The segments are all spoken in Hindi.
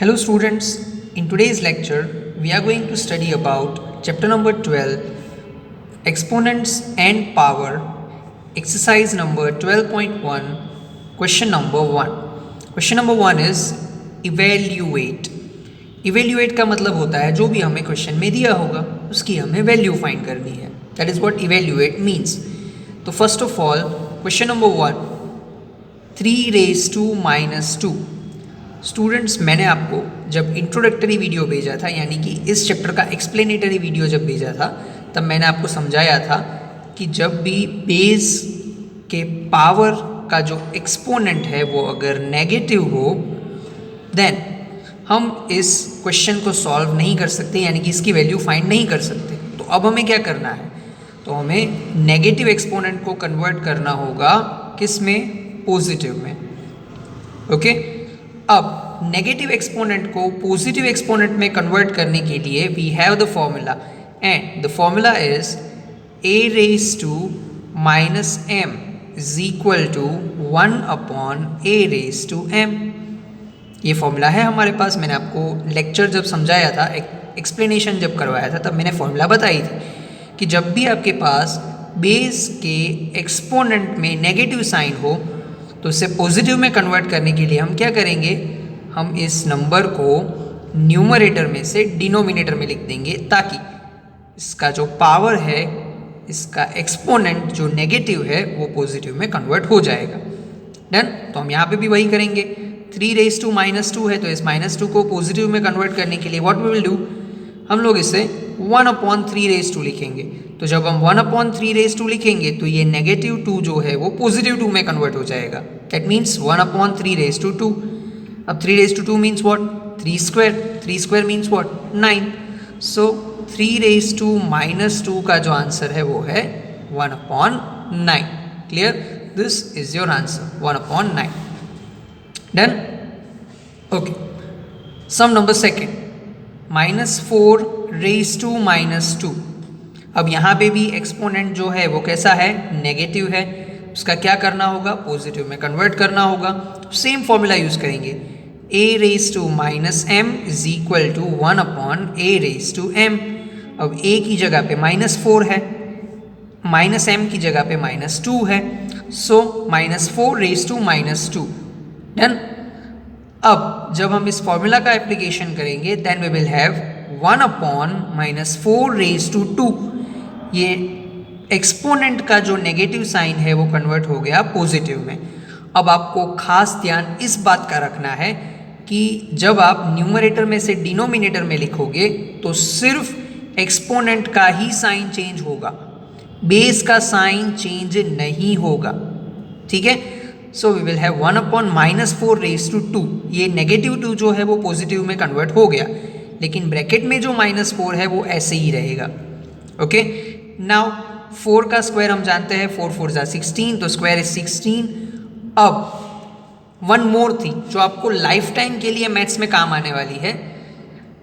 Hello students, in today's lecture we are going to study about chapter number 12 exponents and power, exercise number 12.1, question number 1. Question number 1 is evaluate. Evaluate का मतलब होता है जो भी हमें क्वेश्चन में दिया होगा उसकी हमें वैल्यू फाइंड करनी है. That is what evaluate means. तो first of all question number 1, 3 raised to minus 2. Students, मैंने आपको जब इंट्रोडक्टरी वीडियो भेजा था, यानी कि इस चैप्टर का एक्सप्लेनेटरी वीडियो जब भेजा था, तब मैंने आपको समझाया था कि जब भी बेस के पावर का जो एक्सपोनेंट है वो अगर नेगेटिव हो देन हम इस क्वेश्चन को सॉल्व नहीं कर सकते, यानी कि इसकी वैल्यू फाइंड नहीं कर सकते. तो अब हमें क्या करना है, तो हमें नेगेटिव एक्सपोनेंट को कन्वर्ट करना होगा किस में, पॉजिटिव में. ओके अब नेगेटिव एक्सपोनेंट को पॉजिटिव एक्सपोनेंट में कन्वर्ट करने के लिए we have the formula, and the formula is a raised to minus m is equal to 1 upon a raised to m. ये फॉर्मूला है हमारे पास. मैंने आपको लेक्चर जब समझाया था, एक्सप्लेनेशन जब करवाया था, तब मैंने फॉर्मूला बताई थी कि जब भी आपके पास बेस के एक्सपोनेंट में नेगेटिव साइन हो तो इसे पॉजिटिव में कन्वर्ट करने के लिए हम क्या करेंगे, हम इस नंबर को न्यूमरेटर में से डिनोमिनेटर में लिख देंगे ताकि इसका जो पावर है, इसका एक्सपोनेंट जो नेगेटिव है वो पॉजिटिव में कन्वर्ट हो जाएगा. डन. तो हम यहाँ पे भी वही करेंगे. 3 raised to minus 2 है तो इस -2 को पॉजिटिव में कन्वर्ट करने के लिए व्हाट वी विल डू, हम लोग इसे 1 upon 3 raised to लिखेंगे. तो जब हम 1 upon 3 raised to लिखेंगे तो ये -2 जो है वो +2 में कन्वर्ट हो जाएगा. That means 1 upon 3 raised to 2. अब 3 raised to 2 means what, 3 square. 3 square means what, 9. So 3 raised to -2 का जो आंसर है वो है 1 upon 9. Clear? This is your answer, 1 upon 9. Done. Okay. Sum number second, -4 raised to -2. अब यहाँ पे भी एक्सपोनेंट जो है वो कैसा है, नेगेटिव है. उसका क्या करना होगा, पॉजिटिव में कन्वर्ट करना होगा. सेम फॉर्मूला यूज करेंगे. a raised to -m is equal to 1 upon a raised to m. अब a की जगह पे -4 है, -m की जगह पे -2 है, सो -4 raised to -2. डन. अब जब हम इस फॉर्मूला का एप्लीकेशन करेंगे then we will have 1 upon -4 raised to 2. ये एक्सपोनेंट का जो नेगेटिव साइन है वो कन्वर्ट हो गया पॉजिटिव में. अब आपको खास ध्यान इस बात का रखना है कि जब आप न्यूमरेटर में से डिनोमिनेटर में लिखोगे तो सिर्फ एक्सपोनेंट का ही साइन चेंज होगा, बेस का साइन चेंज नहीं होगा. ठीक है. So we will have 1 upon -4 raised to 2. ये -2 जो है वो पॉजिटिव में कन्वर्ट हो गया, लेकिन ब्रैकेट में जो -4 है वो ऐसे ही रहेगा. ओके. नाउ 4 का स्क्वायर हम जानते हैं, 4 4 जा 16, तो स्क्वायर इज 16. अब वन मोर थिंग जो आपको लाइफ टाइम के लिए मैथ्स में काम आने वाली है,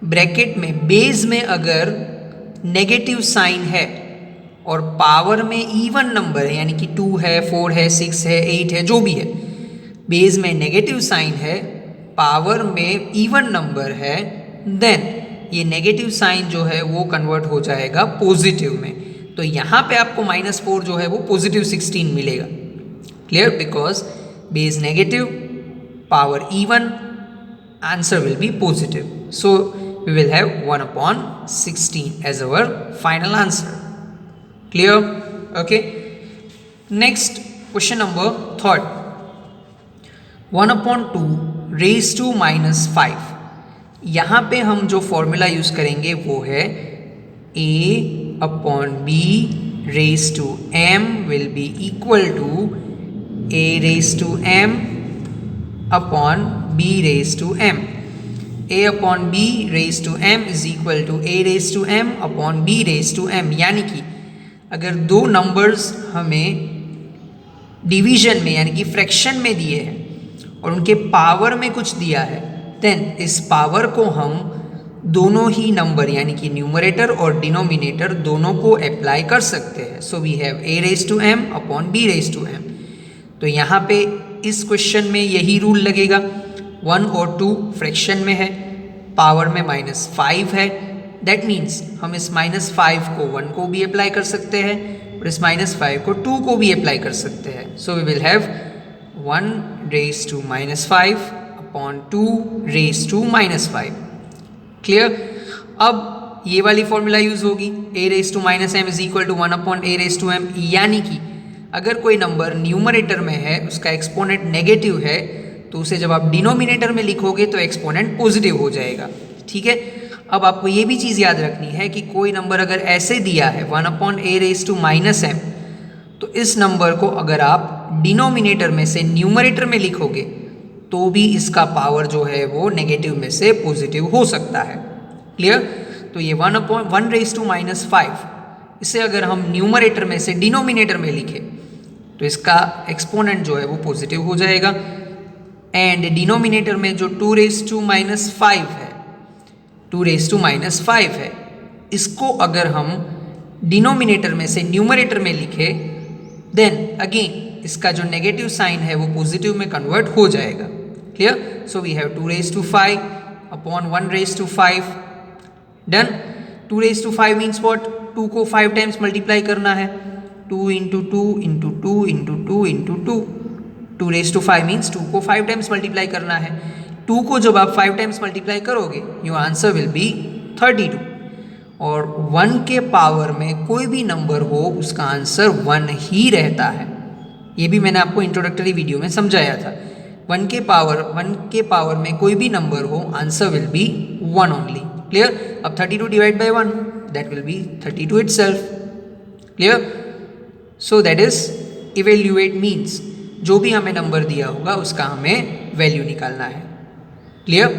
ब्रैकेट में बेस में अगर नेगेटिव साइन है और पावर में इवन नंबर है, यानी कि 2 है, 4 है, 6 है, 8 है, जो भी है, बेस में नेगेटिव साइन है, पावर में इवन नंबर है, देन ये नेगेटिव साइन जो है वो कन्वर्ट हो जाएगा पॉजिटिव में. तो यहाँ पे आपको -4 जो है वो पॉजिटिव 16 मिलेगा. Clear? Because base negative, power even, answer will be positive. So we will have 1 upon 16 as our final answer. Clear? Okay. Next question number 3, 1 upon 2 raised to -5. यहाँ पे हम जो फॉर्मूला यूज करेंगे वो है a upon b raised to m will be equal to a raised to m upon b raised to m. a upon b raised to m is equal to a raised to m upon b raised to m. यानी कि अगर दो नंबर्स हमें डिवीजन में यानी कि फ्रैक्शन में दिए हैं और उनके पावर में कुछ दिया है, देन इस पावर को हम दोनों ही नंबर यानी कि न्यूमरेटर और डिनोमिनेटर दोनों को अप्लाई कर सकते हैं. So we have a raised to m upon b raised to m. तो यहाँ पे इस क्वेश्चन में यही रूल लगेगा. 1 और 2 फ्रैक्शन में है पावर में -5 है, दैट मीन्स हम इस -5 को 1 को भी अप्लाई कर सकते हैं और इस -5 को 2 को भी अप्लाई कर सकते हैं. So we will have 1 raised to -5 upon 2 raised to -5. Clear. अब ये वाली फॉर्मूला यूज होगी, a raised to -m is equal to 1 upon a raised to m, यानी कि अगर कोई नंबर न्यूमरेटर में है, उसका एक्सपोनेंट नेगेटिव है, तो उसे जब आप डिनोमिनेटर में लिखोगे तो एक्सपोनेंट पॉजिटिव हो जाएगा. ठीक है. अब आपको ये भी चीज़ याद रखनी है कि कोई नंबर अगर ऐसे दिया है 1 upon a raised to -m, तो इस नंबर को अगर आप डिनोमिनेटर में से न्यूमरेटर में लिखोगे तो भी इसका पावर जो है वो नेगेटिव में से पॉजिटिव हो सकता है. क्लियर. तो ये 1 raised to -5, इसे अगर हम न्यूमरेटर में से डिनोमिनेटर में लिखें तो इसका एक्सपोनेंट जो है वो पॉजिटिव हो जाएगा. एंड डिनोमिनेटर में जो 2 raised to -5 है, 2 raised to -5 है, इसको अगर हम डिनोमिनेटर में से न्यूमरेटर में लिखें देन अगेन इसका जो नेगेटिव साइन है वो पॉजिटिव में कन्वर्ट हो जाएगा. Clear. So we have 2 raised to 5 upon 1 raised to 5. Done. 2 raised to 5 means what, 2 को 5 टाइम्स मल्टीप्लाई करना है. 2 into 2 into 2 into 2 into 2. 2 raised to 5 means 2 को 5 टाइम्स मल्टीप्लाई करना है. 2 को जब आप 5 टाइम्स मल्टीप्लाई करोगे योर आंसर विल बी 32. और 1 के पावर में कोई भी नंबर हो उसका आंसर 1 ही रहता है. ये भी मैंने आपको इंट्रोडक्टरी वीडियो में समझाया था. 1 के पावर में कोई भी नंबर हो, answer will B 1 only. Clear. अब 32 divide by 1, that will be 32 itself. Clear. So that is evaluate means जो भी हमें नंबर दिया होगा उसका हमें वैल्यू निकालना है. क्लियर.